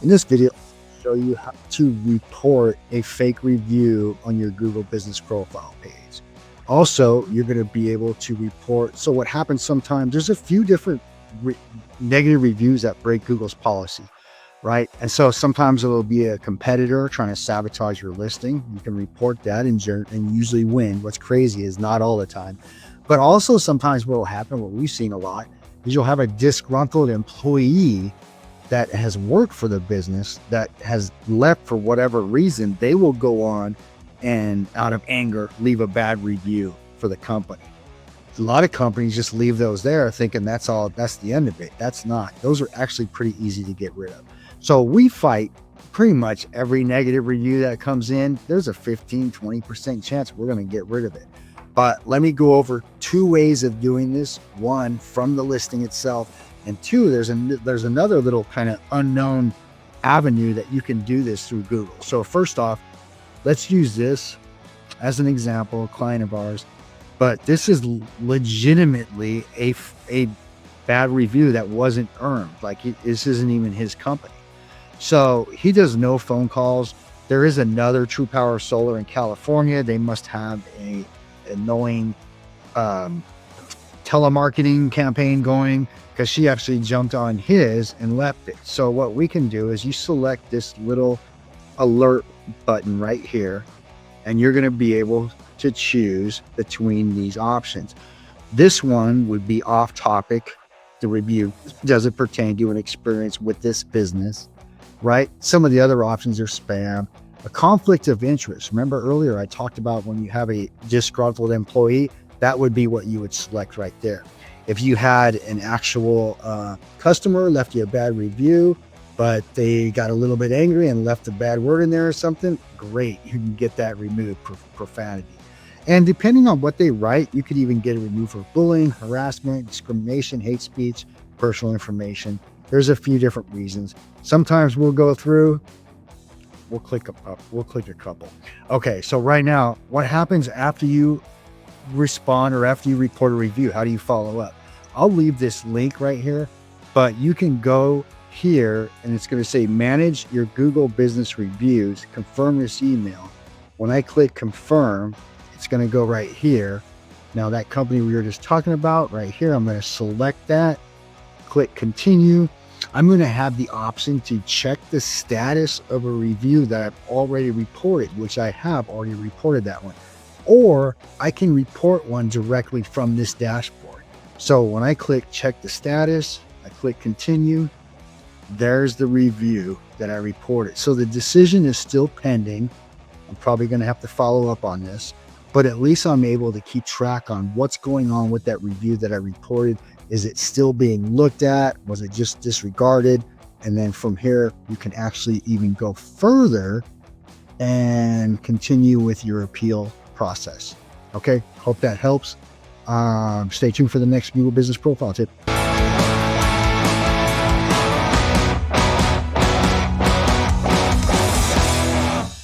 In this video, I'll show you how to report a fake review on your Google Business Profile page. Also, you're going to be able to report. So what happens sometimes, there's a few different negative reviews that break Google's policy, right? And so sometimes it'll be a competitor trying to sabotage your listing. You can report that and usually win. What's crazy is not all the time, but also sometimes what will happen, what we've seen a lot, is you'll have a disgruntled employee that has worked for the business that has left for whatever reason. They will go on and out of anger leave a bad review for the company. A lot of companies just leave those there thinking that's the end of it. That's not. Those are actually pretty easy to get rid of. So we fight pretty much every negative review that comes in. There's a 15-20% chance we're going to get rid of it. But let me go over two ways of doing this. One, from the listing itself, and two, there's another little kind of unknown avenue that you can do this through Google. So first off, let's use this as an example, a client of ours, but this is legitimately a bad review that wasn't earned. Like this isn't even his company. So he does no phone calls. There is another True Power Solar in California. They must have a annoying telemarketing campaign going, because she actually jumped on his and left it. So what we can do is you select this little alert button right here, and you're going to be able to choose between these options. This one would be off topic. The review doesn't pertain to an experience with this business, right? Some of the other options are spam. A conflict of interest. Remember earlier I talked about when you have a disgruntled employee, that would be what you would select right there. If you had an actual customer left you a bad review, but they got a little bit angry and left a bad word in there or something, great, you can get that removed for profanity. And depending on what they write, you could even get it removed for bullying, harassment, discrimination, hate speech, personal information. There's a few different reasons. Sometimes we'll go through, we'll click a couple. Okay, so right now, what happens after you respond or after you report a review? How do you follow up? I'll leave this link right here, but you can go here and it's going to say manage your Google business reviews, confirm this email. When I click confirm, it's going to go right here. Now that company we were just talking about right here, I'm going to select that, click continue. I'm going to have the option to check the status of a review that I've already reported, which I have already reported that one. Or I can report one directly from this dashboard. So when I click check the status, I click continue, there's the review that I reported. So the decision is still pending. I'm probably going to have to follow up on this, but at least I'm able to keep track on what's going on with that review that I reported. Is it still being looked at? Was it just disregarded? And then from here, you can actually even go further and continue with your appeal process. Okay, hope that helps. Stay tuned for the next Google Business Profile tip.